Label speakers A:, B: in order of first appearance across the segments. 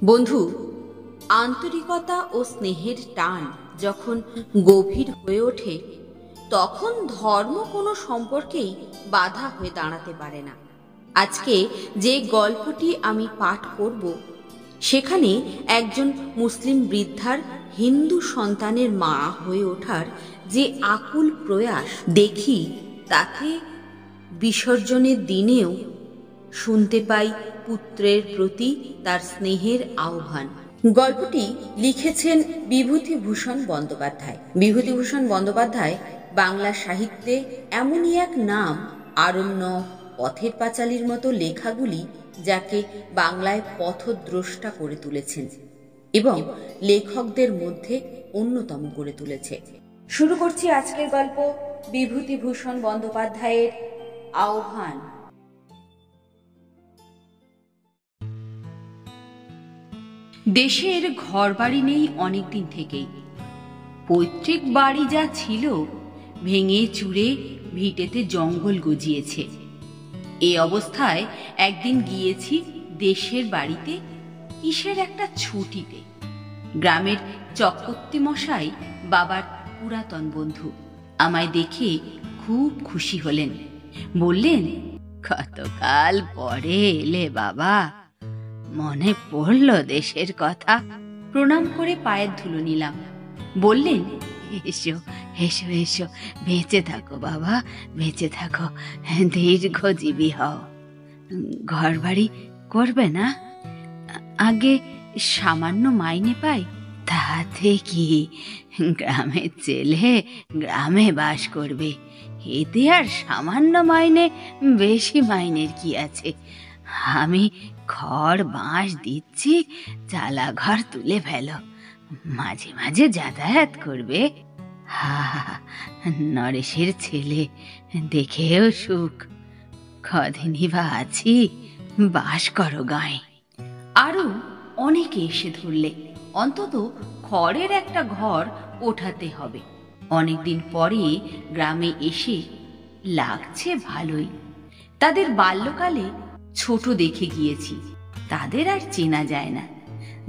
A: বন্ধু, আন্তরিকতা ও স্নেহের টান যখন গভীর হয়ে ওঠে, তখন ধর্ম কোনো সম্পর্কেই বাধা হয়ে দাঁড়াতে পারে না। আজকে যে গল্পটি আমি পাঠ করব, সেখানে একজন মুসলিম বৃদ্ধার হিন্দু সন্তানের মা হয়ে ওঠার যে আকুল প্রয়াস দেখি, তাতে বিসর্জনের দিনেও শুনতে পাই পুত্রের প্রতি তার স্নেহের আহ্বান। গল্পটি লিখেছেন বিভূতিভূষণ বন্দ্যোপাধ্যায়। বিভূতিভূষণ বন্দ্যোপাধ্যায় বাংলা সাহিত্যে এমনই এক নাম, আরণ্যক, পথের পাঁচালীর মতো লেখাগুলি যাকে বাংলায় পথদ্রষ্টা করে তুলেছেন এবং লেখকদের মধ্যে অন্যতম করে তুলেছে। শুরু করছি আজকের গল্প, বিভূতিভূষণ বন্দ্যোপাধ্যায়ের আহ্বান। দেশের ঘরবাড়ি নেই অনেকদিন থেকেই। পৈতৃক বাড়ি যা ছিল, ভেঙে চুরে ভিটেতে জঙ্গল গজিয়েছে। এই অবস্থায় একদিন গিয়েছি দেশের বাড়িতে কিসের একটা ছুটিতে। গ্রামের চক্রবর্তী মশাই বাবার পুরাতন বন্ধু আমায় দেখে খুব খুশি হলেন। বললেন, কতকাল পরে এলে বাবা, মনে পড়ল দেশের কথা। প্রণাম করে পায়ের ধুলো নিলাম। বললেন, এসো এসো এসো, বেঁচে থাকো বাবা, বেঁচে থাকো, দীর্ঘজীবী হও। ঘর বাড়ি করবে না? আগে সামান্য মাইনে পাই, তাতে কি গ্রামের ছেলে গ্রামে বাস করবে, এতে আর সামান্য মাইনে, বেশি মাইনের কি আছে? আমি খড় বাঁশ দিচ্ছি, চালা ঘর তুলে ফেলো, মাঝে মাঝে যাতায়াত করবে। নরেশের ছেলে, দেখেও সুখ, কদিনই বা আছি, বাস করো গায়ে। আরো অনেকে এসে ধরলে অন্তত খড়ের একটা ঘর ওঠাতে হবে। অনেকদিন পরে গ্রামে এসে লাগছে ভালোই। তাদের বাল্যকালে ছোট দেখে গিয়েছি, তাদের আর চেনা যায় না।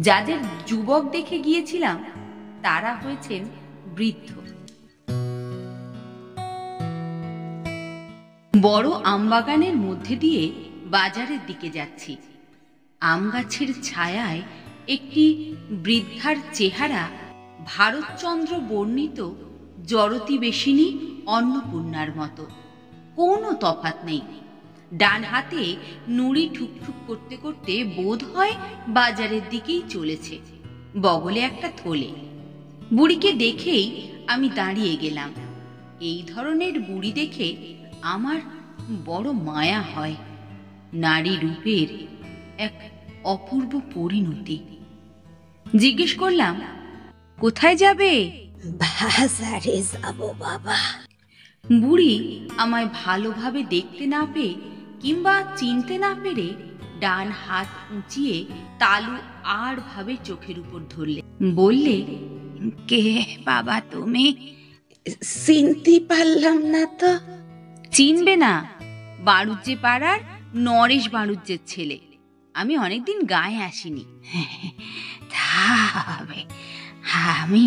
A: যাদের যুবক দেখে গিয়েছিলাম, তারা হয়েছেন বৃদ্ধ। বড় আমবাগানের মধ্যে দিয়ে বাজারের দিকে যাচ্ছি। আম গাছের ছায়ায় একটি বৃদ্ধার চেহারা ভারতচন্দ্র বর্ণিত জরতিবেশিনী অন্নপূর্ণার মতো, কোনো তফাৎ নেই। ডান হাতে নুড়ি ঠুকঠুক করতে করতে বোধ হয় বাজারের দিকেই চলেছে, বগলে একটা থলে। বুড়িকে দেখেই আমি দাঁড়িয়ে গেলাম। এই ধরনের বুড়ি দেখে আমার বড় মায়া হয়। নারী রূপের এক অপূর্ব পরিণতি। জিজ্ঞেস করলাম, কোথায় যাবে?
B: বাজারে যাব বাবা।
A: বুড়ি আমায় ভালোভাবে দেখতে না পেয়ে কিংবা চিনতে না পেরে ডান হাত উঁচিয়ে তালু আর ভাবে চোখের উপর ধরলে। বললে,
B: কে বাবা তুমি? চিনতে পারলাম না তো।
A: চিনবে না? বাড়ুজ্জে পাড়ার নরেশ বাড়ুজ্জের ছেলে। আমি অনেকদিন গায়ে আসিনি।
B: হবে, আমি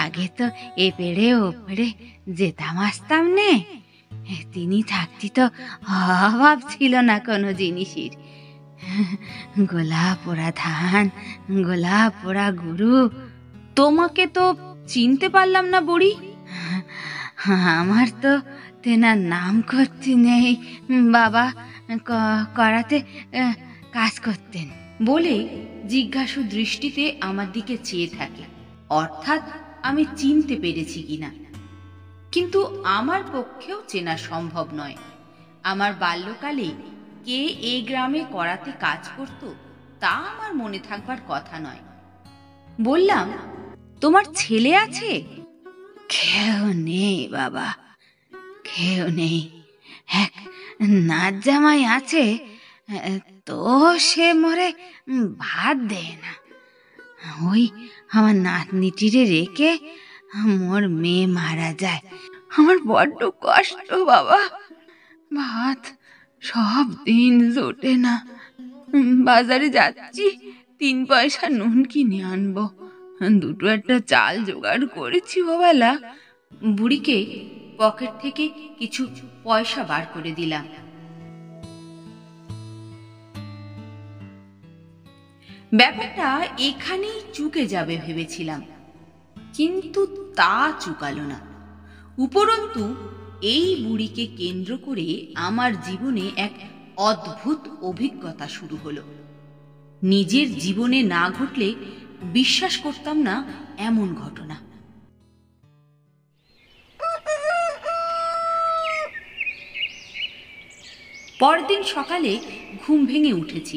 B: আগে তো এ পেড়ে ও পেড়ে যেতাম আসতাম নে। তিনি থাকতে তো অভাব ছিল না কোনো জিনিসের। গোলা পোড়া ধান, গোলা পোড়া গরু।
A: তোমাকে তো চিনতে পারলাম না বুড়ি।
B: আমার তো তেনার নাম করতে নেই বাবা, করাতে কাজ করতেন।
A: বলে জিজ্ঞাসু দৃষ্টিতে আমার দিকে চেয়ে থাকে, অর্থাৎ আমি চিনতে পেরেছি কিনা। কিন্তু আমার পক্ষেও চেনা সম্ভব নয়। আমার বাল্যকালে কে এই গ্রামে করাতে কাজ করত, তা আমার মনে থাকবার কথা নয়। বললাম, তোমার ছেলে আছে?
B: কেউ নেই বাবা, কেউ নেই। এক নাচ জামাই আছে, তো সে মরে ভাত দেয় না। ওই আমার নাতনিটিরে রেখে মোর মেয়ে মারা যায়। আমার বড্ড কষ্ট বাবা, ভাত সব দিন জোটে না। বাজারে যাচ্ছি 3 পয়সা নুন কিনে আনবো, দুটো একটা চাল জোগাড় করেছি ওবেলা।
A: বুড়িকে পকেট থেকে কিছু পয়সা বার করে দিলাম। ব্যাপারটা এখানেই চুকে যাবে ভেবেছিলাম, কিন্তু তা চুকালো না। উপরন্তু এই বুড়িকে কেন্দ্র করে আমার জীবনে এক অদ্ভুত অভিজ্ঞতা শুরু হলো। নিজের জীবনে না ঘটলে বিশ্বাস করতাম না এমন ঘটনা। পরদিন সকালে ঘুম ভেঙে উঠেছি।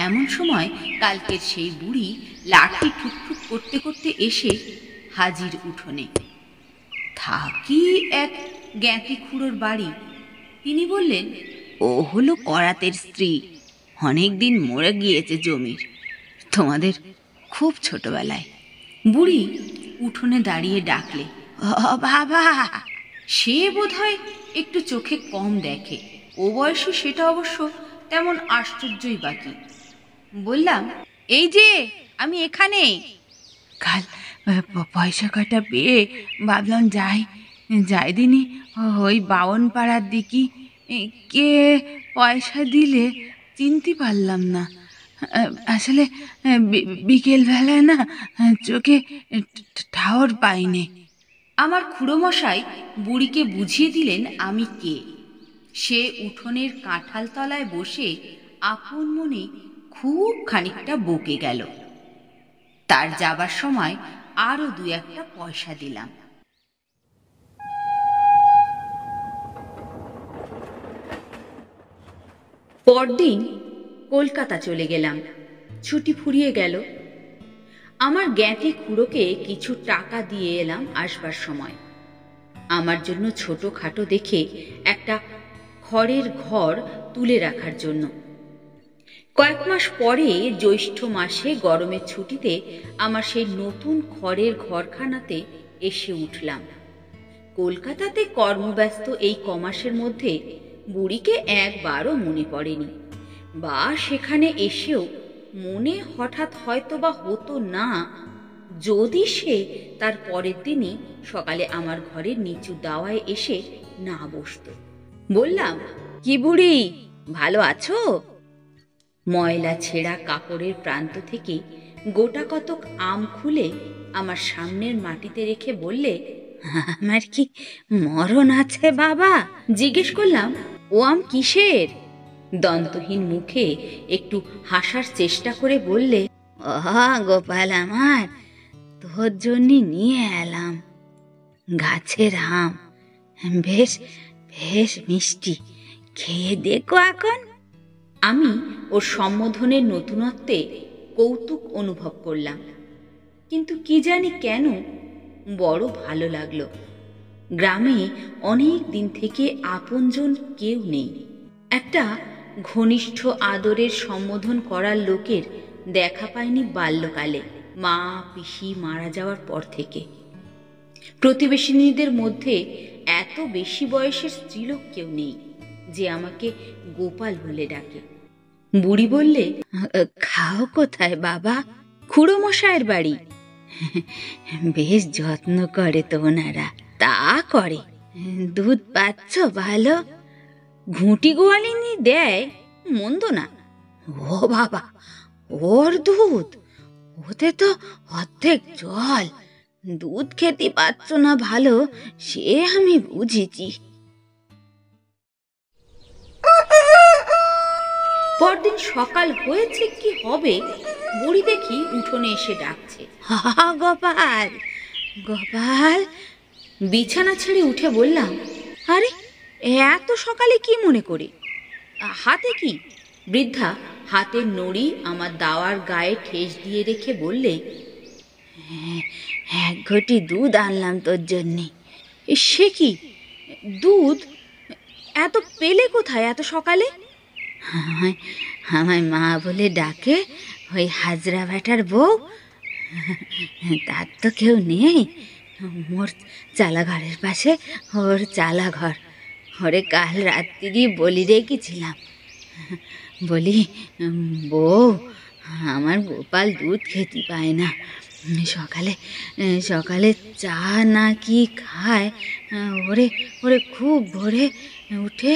A: এমন সময় কালকের সেই বুড়ি লাঠি ঠুকঠুক করতে করতে এসে হাজির উঠোনে। থাকি এক জ্ঞাতি খুড়োর বাড়ি। তিনি বললেন,
B: ও হলো করাতের স্ত্রী, অনেকদিন মরে গিয়েছে জমির, তোমাদের খুব ছোটবেলায়।
A: বুড়ি উঠোনে দাঁড়িয়ে ডাকলে,
B: ও বাবা।
A: সে বোধহয় একটু চোখে কম দেখে, ও বয়সে সেটা অবশ্য তেমন আশ্চর্যই বাকি। বললাম,
B: এই যে আমি এখানে। কাল পয়সা কটা পেয়ে ভাবলাম যাই দিনই ওই বাওন পাড়ার দিকে। কে পয়সা দিলে চিনতে পারলাম না। আসলে বিকেল বেলায় না চোখে ঠাওর পাইনি।
A: আমার খুড়োমশাই বুড়িকে বুঝিয়ে দিলেন আমি কে। সে উঠোনের কাঁঠাল তলায় বসে আপন মনে খুব খানিকটা বকে গেল। তার যাবার সময় আরো 2-1 পয়সা দিলাম। পরদিন কলকাতা চলে গেলাম। ছুটি ফুরিয়ে গেল। আমার জ্ঞাতি খুড়োকে কিছু টাকা দিয়ে এলাম আসবার সময়। আমার জন্য ছোটখাটো দেখে একটা খড়ের ঘর তুলে রাখার জন্য। কয়েক মাস পরে জ্যৈষ্ঠ মাসে গরমের ছুটিতে আমার সেই নতুন খড়ের ঘরখানাতে এসে উঠলাম। কলকাতাতে কর্মব্যস্ত এই কমাসের মধ্যে বুড়িকে একবারও মনে পড়েনি, বা সেখানে এসেও মনে হঠাৎ হয়তো বা হতো না যদি সে তার পরের দিনই সকালে আমার ঘরের নিচু দাওয়ায় এসে না বসত। বললাম,
B: কি বুড়ি, ভালো আছো?
A: ময়লা ছেঁড়া কাপড়ের প্রান্ত থেকে গোটা কতক আম খুলে আমার সামনের মাটিতে রেখে বললে,
B: আমার কি মরণ আছে বাবা?
A: জিজ্ঞেস করলাম,
B: ও আম কিসের?
A: দন্তহীন মুখে একটু হাসার চেষ্টা করে বললে,
B: ও গোপাল আমার, তোর জন্য নিয়ে এলাম গাছের আম, বেশ বেশ মিষ্টি, খেয়ে দেখো এখন।
A: আমি ওর সম্বোধনের নতুনত্বে কৌতুক অনুভব করলাম, কিন্তু কি জানি কেন বড় ভালো লাগলো। গ্রামে অনেক দিন থেকে আপনজন কেউ নেই। একটা ঘনিষ্ঠ আদরের সম্বোধন করার লোকের দেখা পাইনি বাল্যকালে, মা পিসি মারা যাওয়ার পর থেকে। প্রতিবেশিনীদের মধ্যে এত বেশি বয়সের স্ত্রীলোক কেউ নেই যে আমাকে গোপাল বলে ডাকে। বুড়ি বললে,
B: খাও কোথায় বাবা?
A: খুড়োমশায়ের বাড়ি।
B: বেশ যত্ন করে তো ওনারা। তা করে। দুধ পাচ্ছ ভালো?
A: ঘুঁটি গোয়ালিনী দেয়, মন্দ না।
B: ও বাবা, ওর দুধ? ওতে তো অর্ধেক জল। দুধ খেতে পাচ্ছ না ভালো, সে আমি বুঝেছি।
A: পরদিন সকাল হয়েছে কি হবে, বুড়ি দেখি উঠোনে এসে ডাকছে,
B: গোপাল, গোপাল।
A: বিছানা ছেড়ে উঠে বললাম,
B: আরে এত সকালে কি মনে করে?
A: হাতে কি? বৃদ্ধা হাতের নড়ি আমার দাওয়ার গায়ে ঠেস দিয়ে রেখে বললে,
B: 1 ঘটি দুধ আনলাম তোর জন্যে।
A: সে কি দুধ? এত পেলে কোথায় এত সকালে?
B: আমায় মা বলে ডাকে ওই হাজরা বেটার বউ। তার তো কেউ নেই, মোর চালাঘরের পাশে ওর চালাঘর। ওরে কাল রাত্রি বলি রেখেছিলাম, বলি, বউ আমার গোপাল দুধ খেতে পায় না। সকালে সকালে চা না কি খায়। ওরে ওরে খুব ভোরে উঠে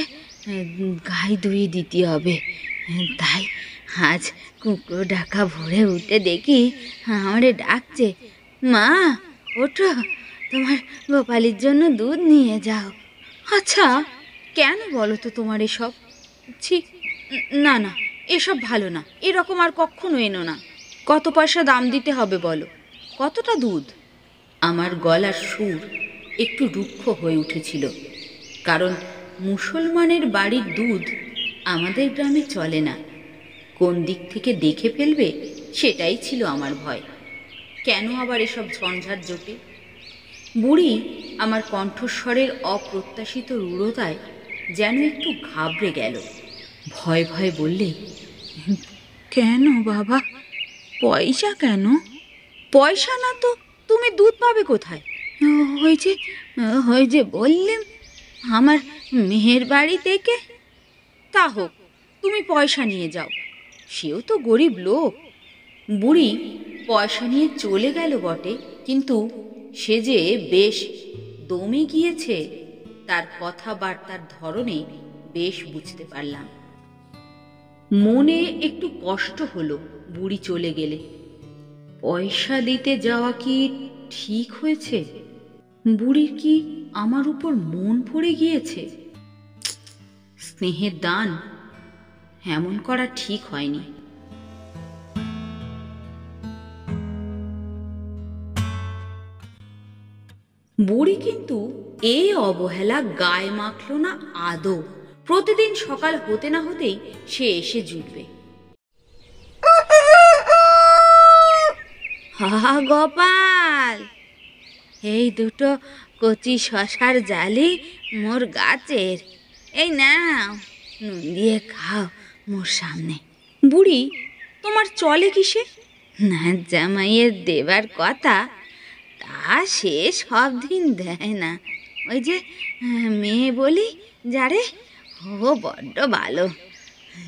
B: গায়ে দুই দিতে হবে। তাই আজ কুকুর ডাকা ভোরে উঠে দেখি আমারে ডাকছে, মা ওঠো, তোমার গোপালের জন্য দুধ নিয়ে যাও।
A: আচ্ছা, কেন বলো তো তোমার এসব? ছি, না না, এসব ভালো না। এরকম আর কখনো এনো না। কত পয়সা দাম দিতে হবে বলো? কতটা দুধ? আমার গলার সুর একটু রুক্ষ হয়ে উঠেছিল, কারণ মুসলমানের বাড়ির দুধ আমাদের গ্রামে চলে না। কোন দিক থেকে দেখে ফেলবে সেটাই ছিল আমার ভয়। কেন আবার এসব ঝঞ্ঝাট জোটে? বুড়ি আমার কণ্ঠস্বরের অপ্রত্যাশিত রূঢ়তায় যেন একটু ঘাবড়ে গেল। ভয় ভয়ে বললে, কেন বাবা, পয়সা কেন? পয়সা না তো তুমি দুধ পাবে কোথায়? ওই যে বললেন আমার মেয়ের বাড়ি থেকে। তা হোক, তুমি পয়সা নিয়ে যাও, সেও তো গরিব লোক। বুড়ি পয়সা নিয়ে চলে গেল বটে, কিন্তু সে যে বেশ দমে গিয়েছে তার কথাবার্তার ধরনে বেশ বুঝতে পারলাম। মনে একটু কষ্ট হলো বুড়ি চলে গেলে। পয়সা দিতে যাওয়া কি ঠিক হয়েছে? বুড়ির কি আমার উপর মন পড়ে গিয়েছে? স্নেহের দান এমন করা ঠিক হয়নি। বুড়ি কিন্তু এই অবহেলা গায়ে মাখল না আদৌ। প্রতিদিন সকাল হতে না হতেই সে এসে জুটবে।
B: হা গোপাল, এই দুটো কচি শশার জালি মোর গাছের, এই নাও, নুন দিয়ে খাও মোর সামনে।
A: বুড়ি তোমার চলে কিসে?
B: না জামাইয়ের দেবার কথা, তা সে সব দিন দেয় না। ওই যে মেয়ে বলি যারে, ও বড্ড ভালো,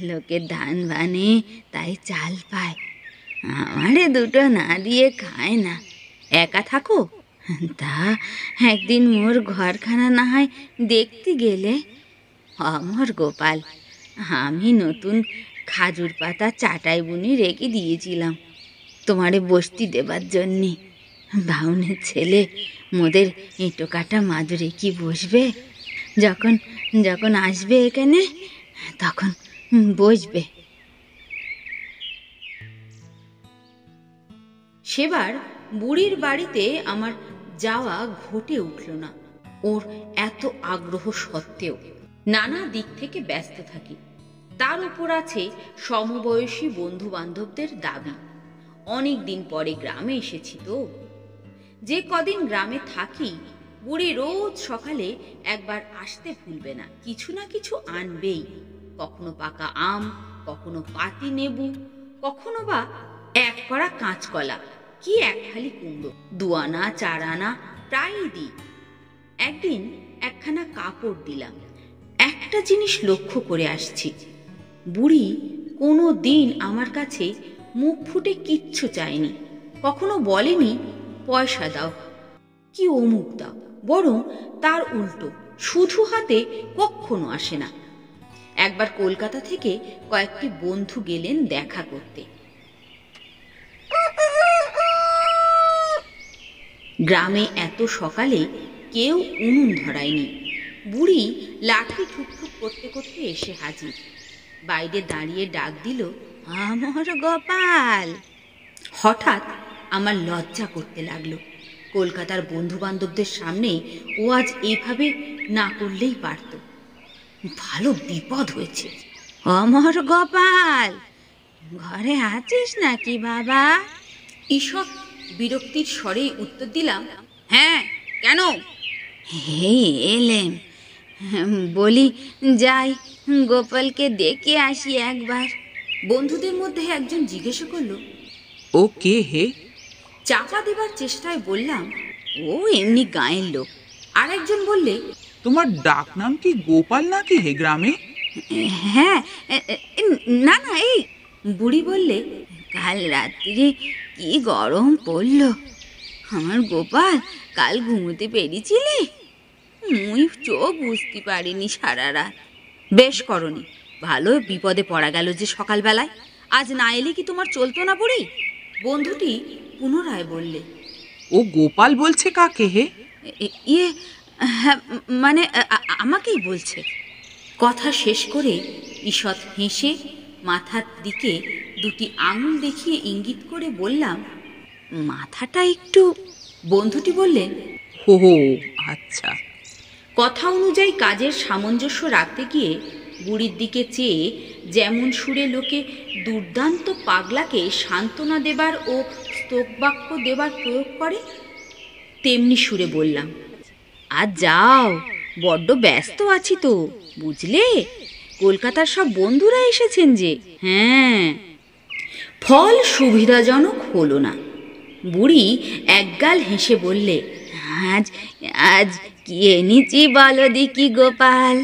B: লোকের ধান বানে তাই চাল পায়। আমারে দুটো না দিয়ে খায় না।
A: একা থাকো?
B: তা একদিন মোর ঘরখানা না হয় দেখতে গেলে। অমর গোপাল, আমি নতুন খাজুর পাতা চাটাই বুনি রেখে দিয়েছিলাম তোমারে বসতি দেবার জন্যে। বাউনের ছেলে মোদের এঁটো কাটা মাদুরে কি বসবে, যখন যখন আসবে এখানে তখন বসবে।
A: সেবার বুড়ির বাড়িতে আমার যাওয়া ঘটে উঠল না। ওর এত আগ্রহ সত্ত্বেও নানা দিক থেকে ব্যস্ত থাকি। তার উপর আছে সমবয়সী বন্ধু বান্ধবদের দাবি। অনেক দিন পরে গ্রামে এসেছি তো। যে কদিন গ্রামে থাকি, বুড়ি রোজ সকালে একবার আসতে ভুলবে না, কিছু না কিছু আনবেই। কখনো পাকা আম, কখনো পাতি নেবু, কখনো বা এক কড়া কাঁচকলা, কি এক থালি কুমড়ো, 2 আনা 4 আনা প্রায়ই দিই। একদিন একখানা কাপড় দিলাম। একটা জিনিস লক্ষ্য করে আসছি, বুড়ি কোনো দিন আমার কাছে মুখ ফুটে কিচ্ছু চায়নি। কখনো বলেনি পয়সা দাও কি অমুক দাও, বরং তার উল্টো শুধু হাতে কখনো আসে না। একবার কলকাতা থেকে কয়েকটি বন্ধু গেলেন দেখা করতে। গ্রামে এত সকালে কেউ উনুন ধরায়নি। বুড়ি লাঠি ঠুকঠুক করতে করতে এসে হাজির। বাইরে দাঁড়িয়ে ডাক দিল,
B: অমর গোপাল।
A: হঠাৎ আমার লজ্জা করতে লাগলো। কলকাতার বন্ধু বান্ধবদের সামনে ও আজ এইভাবে না করলেই পারত। ভালো বিপদ হয়েছে।
B: অমর গোপাল, ঘরে আছিস নাকি বাবা?
A: ঈষৎ বিরক্তির স্বরে উত্তর দিলাম, হ্যাঁ, কেন?
B: এই এলেম, বলি যাই গোপালকে ডেকে আসি একবার।
A: বন্ধুদের মধ্যে একজন জিজ্ঞাসা করলো,
C: ও কে হে?
A: চাপা দেবার চেষ্টায় বললাম, ও এমনি গাঁয়ের লোক। আর একজন বললে,
C: তোমার ডাক নাম কি গোপাল নাকি হে গ্রামে?
A: হ্যাঁ, না না, এই। বুড়ি বললে,
B: কাল রাত্রিরে কি গরম পড়লো। আমার গোপাল, কাল ঘুমোতে পেরেছিলি? মুই চোখ বুঝতে পারিনি সারা রাত।
A: বেশ করনি, ভালো বিপদে পড়া গেল যে সকালবেলায়। আজ না এলে কি তোমার চলতো না বুড়ি? বন্ধুটি পুনরায় বললে।
C: ও গোপাল বলছে কাকে হে?
A: ইয়ে, হ্যাঁ, মানে আমাকেই বলছে। কথা শেষ করে ঈষৎ হেসে মাথার দিকে দুটি আঙুল দেখিয়ে ইঙ্গিত করে বললাম, মাথাটা একটু। বন্ধুটি বললেন,
C: হো হো, আচ্ছা।
A: কথা অনুযায়ী কাজের সামঞ্জস্য রাখতে গিয়ে বুড়ির দিকে চেয়ে যেমন সুরে লোকে দুর্দান্ত পাগলাকে সান্ত্বনা দেবার ও স্তোকবাক্য দেবার প্রয়োগ করে, তেমনি সুরে বললাম, আজ যাও, বড্ড ব্যস্ত আছি তো, বুঝলে? কলকাতার সব বন্ধুরা এসেছেন যে। হ্যাঁ। ফল সুবিধাজনক হলো না। বুড়ি একগাল হেসে বললে, আজ আজ কি এনেছি বলো দেখি গোপাল।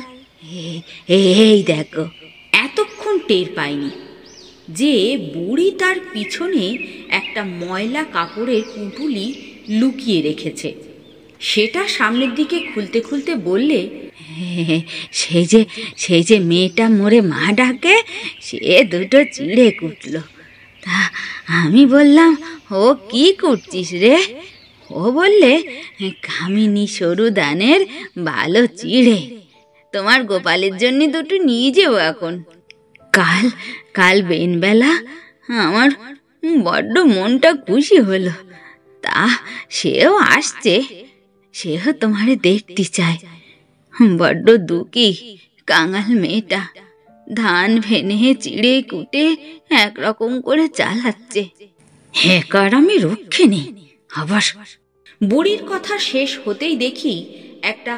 A: এই দেখো। এতক্ষণ টের পাইনি যে বুড়ি তার পিছনে একটা ময়লা কাপড়ের পুঁটুলি লুকিয়ে রেখেছে। সেটা সামনের দিকে খুলতে খুলতে বললে, সেই যে মেয়েটা মোরে মা ডাকে, সে দুটো চিড়ে কুটলো। তা আমি বললাম, ও কি করছিস রে? ও বললে, কামিনী সরু দানের ভালো চিড়ে, তোমার গোপালের জন্য দুটো নিয়ে যাবো এখন। কাল বেনবেলা আমার বড্ড মনটা খুশি হলো। তা সেও আসছে, সেও তোমারে দেখতে চায়। বড্ড দুঃখী কাঙাল মেয়েটা, ধান ভেনে চিড়ে কুটে একরকম করে চালাচ্ছে। হেকার আমি রক্ষে নেই আবার। বুড়ির কথা শেষ হতেই দেখি একটা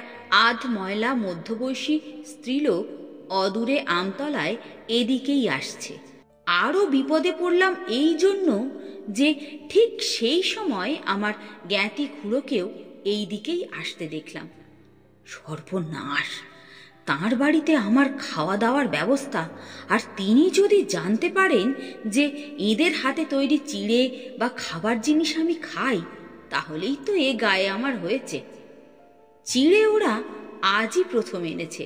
A: আধ ময়লা মধ্যবয়সী স্ত্রীলোক অদূরে আমতলায় এদিকেই আসছে। আরও বিপদে পড়লাম এই জন্য যে ঠিক সেই সময় আমার জ্ঞাতি খুড়োকেও এই দিকেই আসতে দেখলাম। সর্বনাশ! তাঁর বাড়িতে আমার খাওয়া দাওয়ার ব্যবস্থা, আর তিনি যদি জানতে পারেন যে এদের হাতে তৈরি চিড়ে বা খাবার জিনিস আমি খাই, তাহলেই তো এ গায়ে আমার হয়েছে। চিড়ে ওরা আজই প্রথম এনেছে,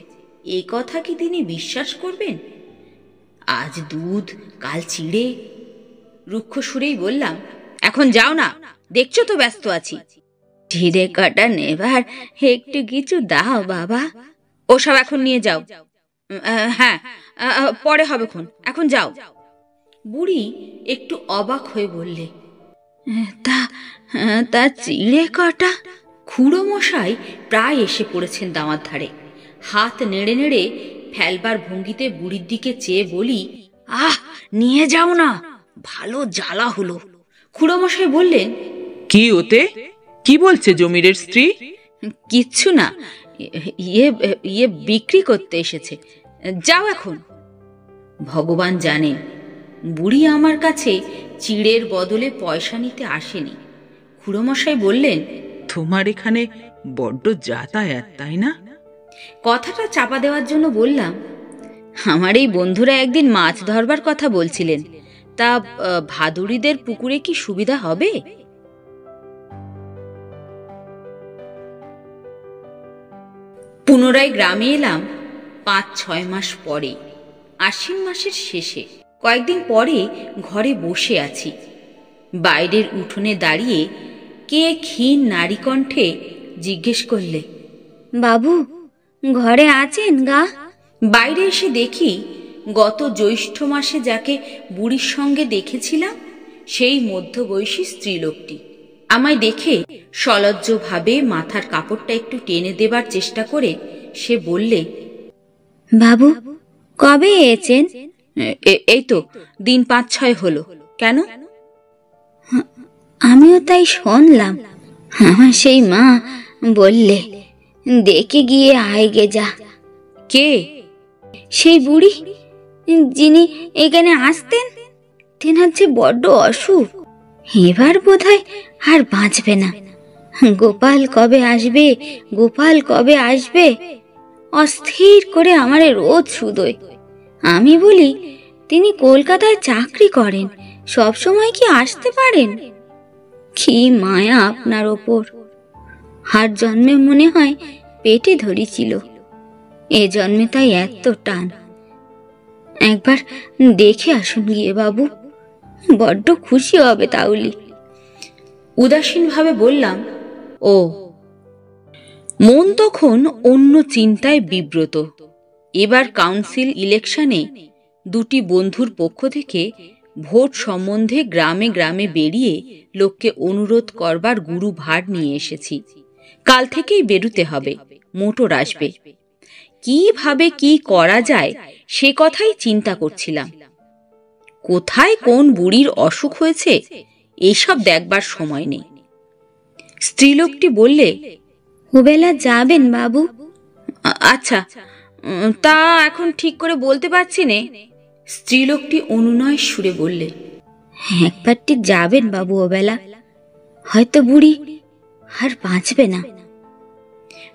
A: এ কথা কি তিনি বিশ্বাস করবেন? আজ দুধ, কাল চিড়ে। রুক্ষ সুরেই বললাম, এখন যাও না, দেখছো তো ব্যস্ত আছি। চিড়ে কাটা নেবার একটু কিছু দাও বাবা। ওসব এখন নিয়ে যাও। হ্যাঁ, পরে হবে খন, এখন যাও। বুড়ি একটু অবাক হয়ে বললে, তা চিড়ে কাটা? খুড়ো মশাই প্রায় এসে পড়েছেন দামার ধারে। হাত নেড়ে নেড়ে ফেলবার ভঙ্গিতে বুড়ির দিকে চেয়ে বলি, আহ, নিয়ে যাও না, ভালো জ্বালা হলো। খুড়ো মশাই বললেন,
C: কি ওতে? কি বলছে জমিরের স্ত্রী?
A: কিচ্ছু না, ইয়ে বিক্রি করতে এসেছে, যাও এখন। ভগবান জানেন, বুড়ি আমার কাছে চিড়ের বদলে পয়সা নিতে আসেনি। খুড়োমশাই বললেন,
C: তোমার এখানে বড্ড যাতায়াত, তাই না?
A: কথাটা চাপা দেওয়ার জন্য বললাম, আমার এই বন্ধুরা একদিন মাছ ধরবার কথা বলছিলেন, তা ভাদুড়িদের পুকুরে কি সুবিধা হবে? পুনরায় গ্রামে এলাম 5-6 মাস পরে, আশ্বিন মাসের শেষে। কয়েকদিন পরে ঘরে বসে আছি। বাইরের উঠোনে দাঁড়িয়ে কে ক্ষীণ নারী কণ্ঠে জিজ্ঞেস করলে,
B: বাবু ঘরে আছেন গা?
A: বাইরে এসে দেখি গত জ্যৈষ্ঠ মাসে যাকে বুড়ির সঙ্গে দেখেছিলাম, সেই মধ্যবয়সী স্ত্রীলোকটি। আমায় দেখে সলজ্জভাবে মাথার কাপড়টা একটু টেনে দেবার চেষ্টা করে সে বললে,
B: বাবু কবে এসেছেন?
A: এই তো দিন 5-6 হলো। কেন?
B: আমিও তাই শুনলাম। আমার সেই মা বললে, দেখে গিয়ে আয়গে যা।
A: কে?
B: সেই বুড়ি যিনি এখানে আসতেন। তেনার যে বড্ড অসুখ, এবার বোধহয় আর বাঁচবে না। গোপাল কবে আসবে, গোপাল কবে আসবে অস্থির করে আমারে রোজ শুধোয়। আমি বলি, তিনি কলকাতায় চাকরি করেন, সব সময় কি আসতে পারেন? কি মায়া আপনার ওপর। আর জন্মে মনে হয় পেটে ধরেছিল, এ জন্মে তাই এত টান। একবার দেখে আসুন গিয়ে বাবু, বড্ড খুশি হবে তাহলে।
A: উদাসীনভাবে বললাম, ও। মন তখন অন্য চিন্তায় বিব্রত। এবার কাউন্সিল ইলেকশনে দুটি বন্ধুর পক্ষ থেকে ভোট সম্বন্ধে গ্রামে গ্রামে বেরিয়ে লোককে অনুরোধ করবার গুরু ভার নিয়ে এসেছি। কাল থেকেই বেরুতে হবে, মোটর আসবে। কিভাবে কি করা যায় সে কথাই চিন্তা করছিলাম। কোথায় কোন বুড়ির অসুখ হয়েছে এইসব দেখবার সময় নেই। স্ত্রীলোকটি বললে,
B: ওবেলা যাবেন বাবু?
A: আচ্ছা, তা এখন ঠিক করে বলতে পারছি নে। স্ত্রীলোকটি অনুনয় সুরে বললে,
B: একবারটি যাবেন বাবু ওবেলা, হয়তো বুড়ি আর বাঁচবে না।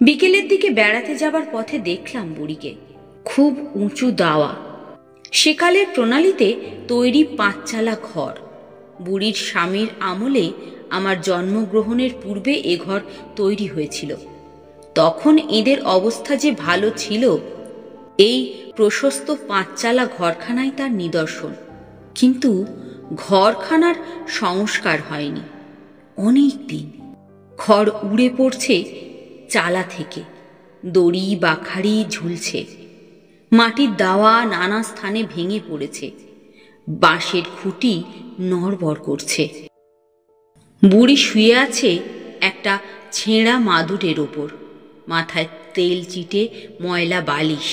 A: বিকেলের দিকে বেড়াতে যাবার পথে দেখলাম বুড়িকে। খুব উঁচু দাওয়া, সেকালের প্রণালীতে তৈরি 5 চালা ঘর। বুড়ির স্বামীর আমলে আমার জন্মগ্রহণের পূর্বে এ ঘর তৈরি হয়েছিল। তখন এদের অবস্থা যে ভালো ছিল এই প্রশস্ত 5 চালা ঘরখানাই তার নিদর্শন। কিন্তু ঘরখানার সংস্কার হয়নি অনেক দিন। খড় উড়ে পড়ছে চালা থেকে, দড়ি বাখারি ঝুলছে, মাটির দাওয়া নানা স্থানে ভেঙে পড়েছে, বাঁশের খুঁটি নড়বড় করছে। বুড়ি শুয়ে আছে একটা ছেঁড়া মাদুরের ওপর, মাথায় তেল চিটে ময়লা বালিশ।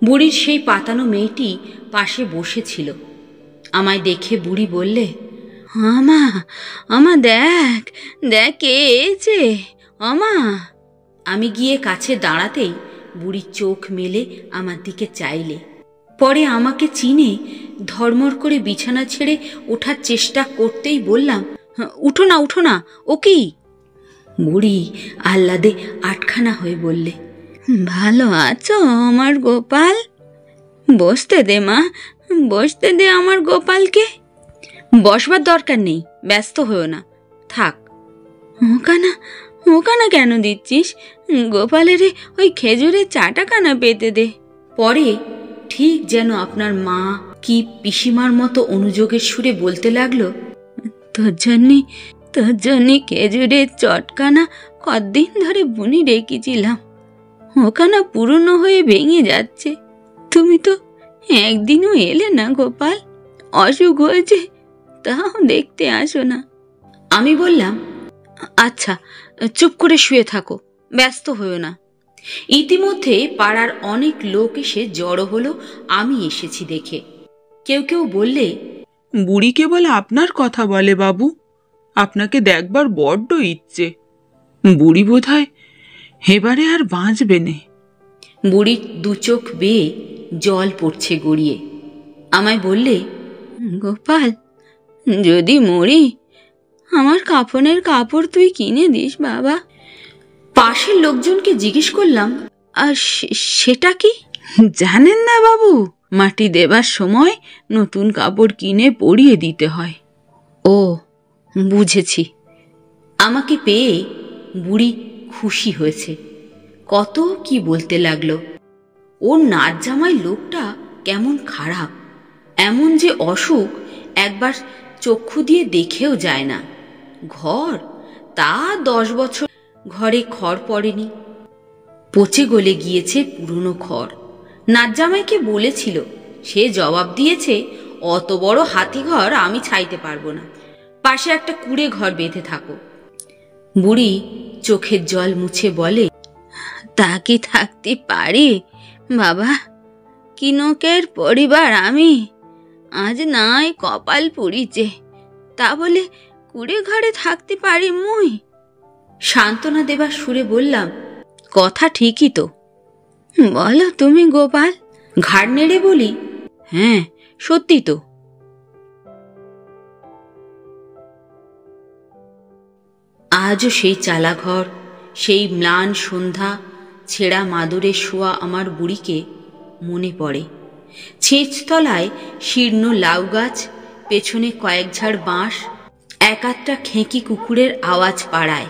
A: বুড়ির সেই পাতানো মেয়েটি পাশে বসেছিল। আমায় দেখে বুড়ি বললে, আমা দেখ দেখ কে এসেছে আমা। আমি গিয়ে কাছে দাঁড়াতেই বুড়ি চোখ মেলে আমার দিকে চাইলে, পরে আমাকে চিনে ধর্মর করে বিছানা ছেড়ে ওঠার চেষ্টা করতেই বললাম, উঠো না উঠো না, ও কি? বুড়ি আহ্লাদে আটখানা হয়ে বললে,
B: ভালো আছো আমার গোপাল? বসতে দে মা, বসতে দে আমার গোপালকে।
A: বসবার দরকার নেই, ব্যস্ত হয়েও না, থাক।
B: ওখানা কেন দিচ্ছিস? গোপালের ওই খেজুরের চাটাখানা পেতে দে।
A: পরে ঠিক যেন আপনার মা কি পিসিমার মতো অনুযোগের সুরে বলতে লাগলো,
B: তোর জন্যে খেজুরের চটকানা কদিন ধরে বুনি রেখেছিলাম, ওখানা পুরনো হয়ে ভেঙে যাচ্ছে। তুমি তো একদিনও এলে না গোপাল, অসুখ হয়েছে তাও দেখতে আসো না।
A: আমি বললাম, আচ্ছা চুপ করে শুয়ে থাকো, ব্যস্ত হয়েও না। ইতিমধ্যে পাড়ার অনেক লোক এসে জড়ো হলো আমি এসেছি দেখে। কেউ কেউ বললে,
C: বুড়ি কেবল আপনার কথা বলে বাবু, আপনাকে দেখবার বড্ড ইচ্ছে। বুড়ি বোধহয় এবারে আর বাঁচবে নে।
A: বুড়ির 2 চোখ বেয়ে জল পড়ছে গড়িয়ে। আমায় বললে,
B: গোপাল যদি মরি আমার কাফনের কাপড় তুই কিনে দিস বাবা।
A: পাশের লোকজনকে জিজ্ঞেস করলাম,
B: আর সেটা কি?
C: জানেন না বাবু, মাটি দেবার সময় নতুন কাপড় কিনে পরিয়ে দিতে হয়।
A: ও বুঝেছি। আমাকে পেয়ে বুড়ি খুশি হয়েছে, কত কি বলতে লাগলো। ওর নাচ জামাই লোকটা কেমন খারাপ, এমন যে অসুখ একবার চক্ষু দিয়ে দেখেও যায় না। ঘর তা 10 বছর ঘরে খড় পড়েনি, পচে গলে গিয়েছে পুরনো খড়। নাচ জামাইকে বলেছিল, সে জবাব দিয়েছে, অত বড় হাতি ঘর আমি ছাইতে পারবো না, পাশে একটা কুড়ে ঘর বেঁধে থাকো। বুড়ি চোখের জল মুছে বলে,
B: তা কি থাকতে পারি বাবা? কিনকের পরিবার আমি, আজ নাই কপাল পুড়িছে, তা বলে কুড়ে ঘরে থাকতে পারি মুই?
A: সান্ত্বনা দেবার সুরে বললাম, কথা ঠিকই তো।
B: বলো তুমি গোপাল।
A: ঘাড় নেড়ে বলি, হ্যাঁ সত্যি তো। আজও সেই চালাঘর, সেই ম্লান সন্ধ্যা, ছেঁড়া মাদুরে শোয়া আমার বুড়িকে মনে পড়ে। ছেঁচতলায় শীর্ণ লাউ গাছ, পেছনে কয়েক ঝাড় বাঁশ, এক আধটা খেঁকি কুকুরের আওয়াজ পাড়ায়।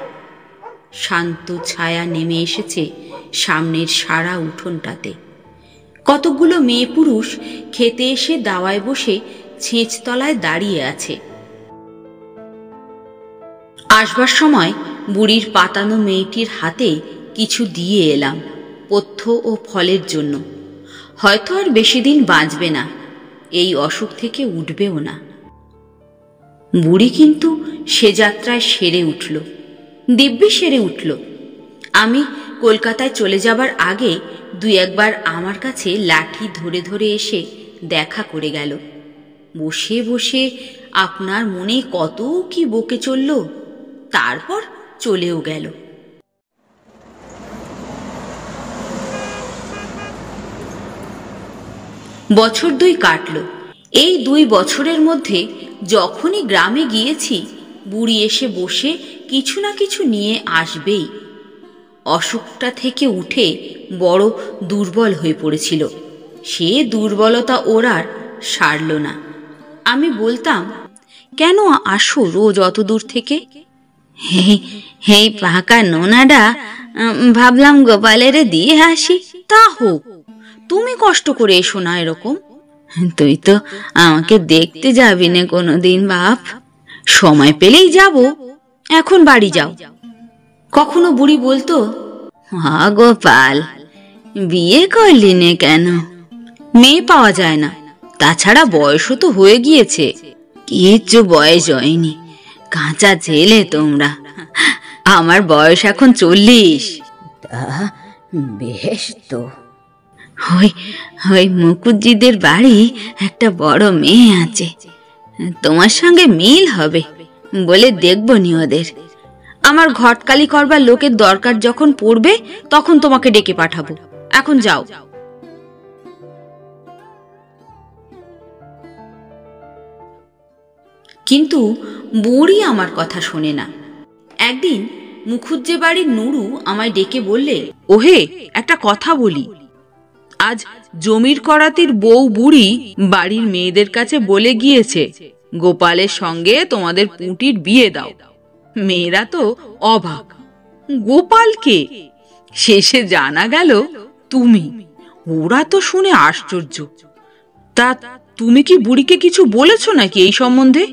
A: শান্ত ছায়া নেমে এসেছে সামনের সারা উঠোনটাতে। কতকগুলো মেয়ে পুরুষ খেতে এসে দাওয়ায় বসে ছেঁচতলায় দাঁড়িয়ে আছে। আসবার সময় বুড়ির পাতানো মেয়েটির হাতে কিছু দিয়ে এলাম, পথ্য ও ফলের জন্য। হয়তো আর বেশি দিন বাঁচবে না, এই অসুখ থেকে উঠবেও না। বুড়ি কিন্তু সে যাত্রায় সেরে উঠল, দিব্যি সেরে উঠল। আমি কলকাতায় চলে যাবার আগে দুই একবার আমার কাছে লাঠি ধরে ধরে এসে দেখা করে গেল। বসে বসে আপনার মনে কত কি বকে চলল, তারপর চলেও গেল। বছর দুই কাটল। এই 2 বছরের মধ্যে যখনই গ্রামে গিয়েছি, বুড়ি এসে বসে কিছু না কিছু নিয়ে আসবেই। অসুখটা থেকে উঠে বড় দুর্বল হয়ে পড়েছিল। সে দুর্বলতা ওর আর সারল না। আমি বলতাম, কেন আসো রোজ অত দূর থেকে?
B: এই পাকা নোনাটা ভাবলাম গোপালের দিয়ে আসি।
A: তা হোক, তুমি কষ্ট করে এসো না এরকম।
B: তুই তো আমাকে দেখতে যাবি না কোনোদিন বাপ।
A: সময় পেলেই যাব, এখন বাড়ি যাও। কখনো বুড়ি বলতো,
B: গোপাল, বিয়ে করলি নে কেন?
A: মেয়ে পাওয়া যায় না, তাছাড়া বয়সও তো হয়ে গিয়েছে।
B: কিচ্ছু বয়স হয়নি, কাঁচা ছেলে তোমরা।
A: আমার বয়স এখন 40।
B: তা বেশ তো। ওই মুকুজ্জিদের বাড়ি একটা বড় মেয়ে আছে, তোমার সঙ্গে মিল হবে বলে দেখবো নি ওদের।
A: আমার ঘটকালি করবার লোকের দরকার যখন পড়বে তখন তোমাকে ডেকে পাঠাবো। এখন যাও। কিন্তু বুড়ি আমার কথা শোনে না। একদিন মুখুজ্জে বাড়ির নুরু আমায় ডেকে বললে, ওহে, একটা কথা বলি। আজ জমির করাতির বউ বুড়ি বাড়ির মেয়েদের কাছে বলে গিয়েছে গোপালের সঙ্গে তোমাদের পুঁটির বিয়ে দাও। মেয়েরা তো অবাক, গোপালকে? শেষে জানা গেল তুমি। ওরা তো শুনে আশ্চর্য। তা তুমি কি বুড়িকে কিছু বলেছো নাকি এই সম্বন্ধে?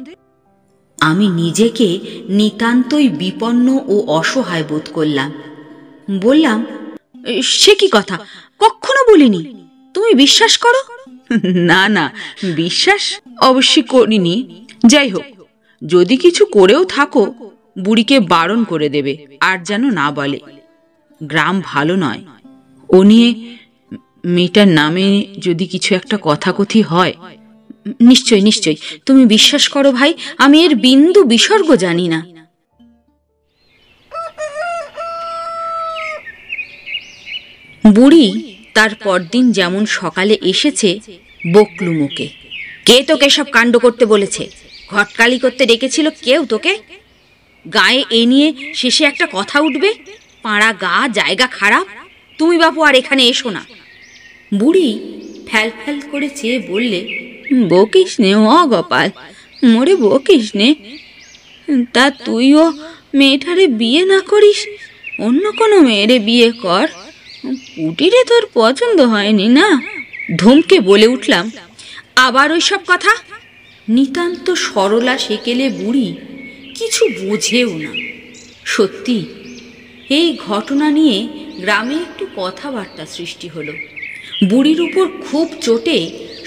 A: আমি নিজেকে নিতান্তই বিপন্ন ও অসহায় বোধ করলাম। বললাম, সে কি কথা, কখনো বলিনি। তুমি বিশ্বাস করো? না না, বিশ্বাস অবশ্যই করিনি। যাই হোক, যদি কিছু করেও থাকো বুড়িকে বারণ করে দেবে, আর যেন না বলে। গ্রাম ভালো নয়। ও নিয়ে মেয়েটার নামে যদি কিছু একটা কথাকথি হয়। নিশ্চয় নিশ্চয়, তুমি বিশ্বাস করো ভাই, আমি এর বিন্দু বিসর্গ জানি না। বুড়ি তার পরদিন যেমন সকালে এসেছে, বকলু মুখে। কে তোকে সব কাণ্ড করতে বলেছে? ঘটকালি করতে ডেকেছিল কেউ তোকে? গায়ে এ নিয়ে শেষে একটা কথা উঠবে, পাড়া গা, জায়গা খারাপ। তুমি বাপু আর এখানে এসো না। বুড়ি ফ্যাল ফ্যাল করে চেয়ে বললে,
B: বকিস নে ও গোপাল, মোরে বকিস নে। তা তুইও মেয়েটারে বিয়ে না করিস, অন্য কোনো মেয়েরে বিয়ে কর। পুটিরে তোর পছন্দ হয়নি না?
A: ধমকে বলে উঠলাম, আবার ওই সব কথা? নিতান্ত সরলা সেকেলে বুড়ি কিছু বোঝেও না। সত্যি এই ঘটনা নিয়ে গ্রামে একটু কথাবার্তা সৃষ্টি হলো। বুড়ির উপর খুব চোটে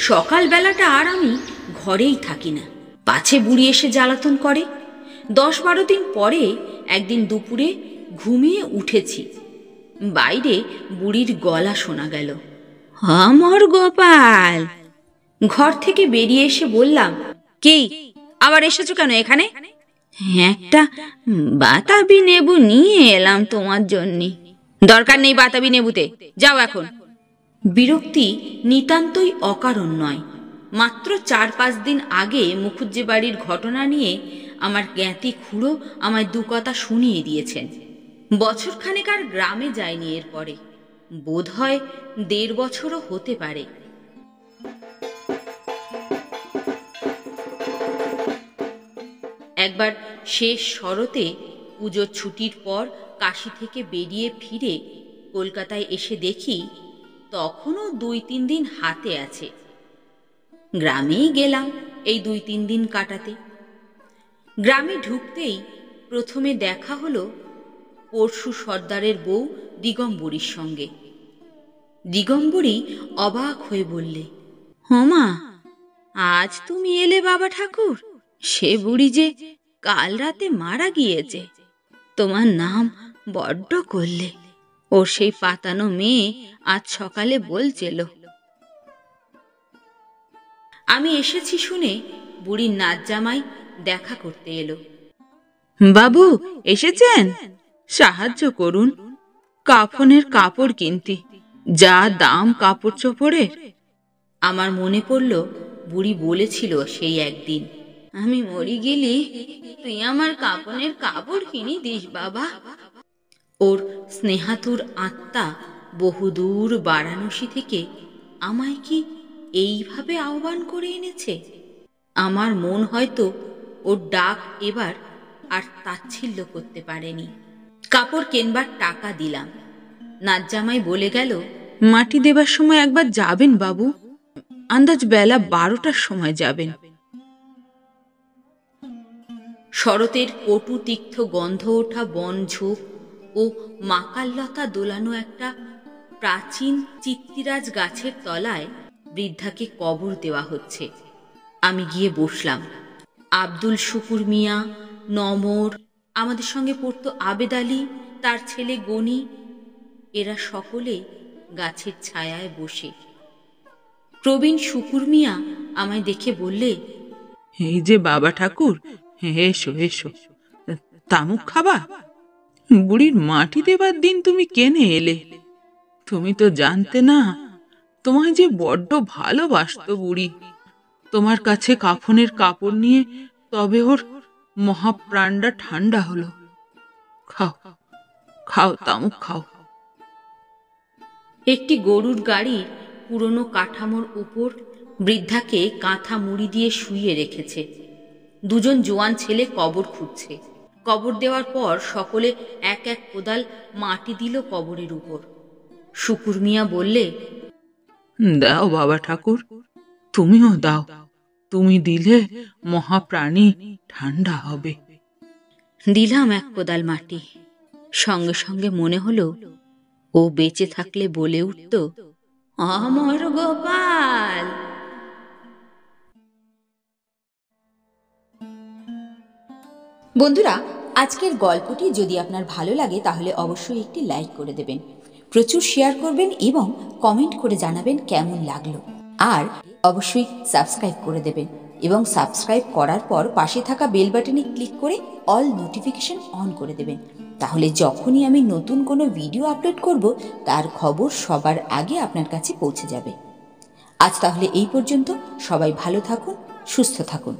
A: সকালবেলাটা আর আমি ঘরেই থাকি না, পাছে বুড়ি এসে জ্বালাতন করে। 10-12 দিন পরে একদিন দুপুরে ঘুমিয়ে উঠেছি, বাইরে বুড়ির গলা শোনা গেল।
B: আমার গোপাল।
A: ঘর থেকে বেরিয়ে এসে বললাম, কি আবার এসেছো কেন এখানে?
B: একটা বাতাবি নেবু নিয়ে এলাম তোমার জন্য।
A: দরকার নেই বাতাবি নেবুতে, যাও এখন। বিরক্তি নিতান্তই অকারণ নয়। মাত্র 4-5 দিন আগে মুখুজ্জে বাড়ির ঘটনা নিয়ে আমার জ্ঞাতি খুড়ো আমায় 2 কথা শুনিয়ে দিয়েছেন। বছরখানেক আর গ্রামে যায়নি এরপরে, বোধ হয় 1.5 বছরও হতে পারে। একবার শেষ শরতে পুজোর ছুটির পর কাশী থেকে বেরিয়ে ফিরে কলকাতায় এসে দেখি তখনও 2-3 দিন হাতে আছে। গ্রামেই গেলাম এই 2-3 দিন কাটাতে। গ্রামে ঢুকতেই প্রথমে দেখা হলো পরশু সর্দারের বউ দিগম্বরীর সঙ্গে। দিগম্বরী অবাক হয়ে বললে, হোমা, আজ তুমি এলে বাবা ঠাকুর? সে বুড়ি যে কাল রাতে মারা গিয়েছে, তোমার নাম বড্ড করলে। ওর সেই পাতানো মেয়ে আজ সকালে বলছিল। আমি এসেছি শুনে বুড়ির নাচ জামাই দেখা করতে এলো।
C: বাবু এসেছেন? সাহায্য করুন, কাফনের কাপড় কিনতে, যা দাম কাপড় চোপড়ের।
A: আমার মনে পড়ল বুড়ি বলেছিল সেই একদিন, আমি মরি গেলি তুই আমার কাফনের কাপড় কিনি দিস বাবা। ওর স্নেহাতুর আত্মা বহুদূর বারাণসী থেকে আমায় কি এইভাবে আহ্বান করে এনেছে? আমার মন হয়তো ওর ডাক এবার আর তাচ্ছিল্য করতে পারেনি। কাপড় কেনবার টাকা দিলাম। নাজ্জামাই বলে গেল,
C: মাটি দেবার সময় একবার যাবেন বাবু, আন্দাজ বেলা 12টার সময় যাবেন।
A: শরতের কটু তিক্ত গন্ধ ওঠা বন ঝোপ ও মাকাললতা দোলানো একটা প্রাচীন চিত্তিরাজ গাছের তলায় বৃদ্ধাকে কবর দেওয়া হচ্ছে। আমি গিয়ে বসলাম। আব্দুল শুকুর মিয়া, নমর, আমাদের সঙ্গে পড়তো আবেদ আলী, তার ছেলে গনি, এরা সকলে গাছের ছায়ায় বসে। প্রবীণ শুকুর মিয়া আমায় দেখে বললে,
C: এই যে বাবা ঠাকুর, এসো এসো, তামুক খাবা? বুড়ির মাটি দেবার দিন তুমি কেনে এলে? তুমি তো জানতে না, তোমায় যে বড্ড ভালোবাসতো বুড়ি। তোমার কাছে কাফনের কাপড় নিয়ে তবে ওর মহাপ্রাণটা ঠান্ডা হলো। খাও খাও, তামুক খাও।
A: একটি গরুর গাড়ির পুরনো কাঠামোর উপর বৃদ্ধাকে কাঁথা মুড়ি দিয়ে শুইয়ে রেখেছে। দুজন জোয়ান ছেলে কবর খুঁড়ছে। কবর দেওয়ার পর সকলে এক এক কোদাল মাটি দিল কবরের উপর। শুকুর মিয়া বললে,
C: দাও বাবা ঠাকুর, তুমিও দাও। তুমি দিলে মহাপ্রাণী ঠান্ডা হবে।
A: দিলাম এক কোদাল মাটি। সঙ্গে সঙ্গে মনে হলো ও বেঁচে থাকলে বলে উঠত, অমর গোপাল।
D: বন্ধুরা, আজকের গল্পটি যদি আপনার ভালো লাগে তাহলে অবশ্যই একটি লাইক করে দেবেন, প্রচুর শেয়ার করবেন এবং কমেন্ট করে জানাবেন কেমন লাগলো। আর অবশ্যই সাবস্ক্রাইব করে দেবেন এবং সাবস্ক্রাইব করার পর পাশে থাকা বেল বাটনে ক্লিক করে অল নোটিফিকেশন অন করে দেবেন। তাহলে যখনই আমি নতুন কোনো ভিডিও আপলোড করব তার খবর সবার আগে আপনার কাছে পৌঁছে যাবে। আজ তাহলে এই পর্যন্ত। সবাই ভালো থাকুন, সুস্থ থাকুন।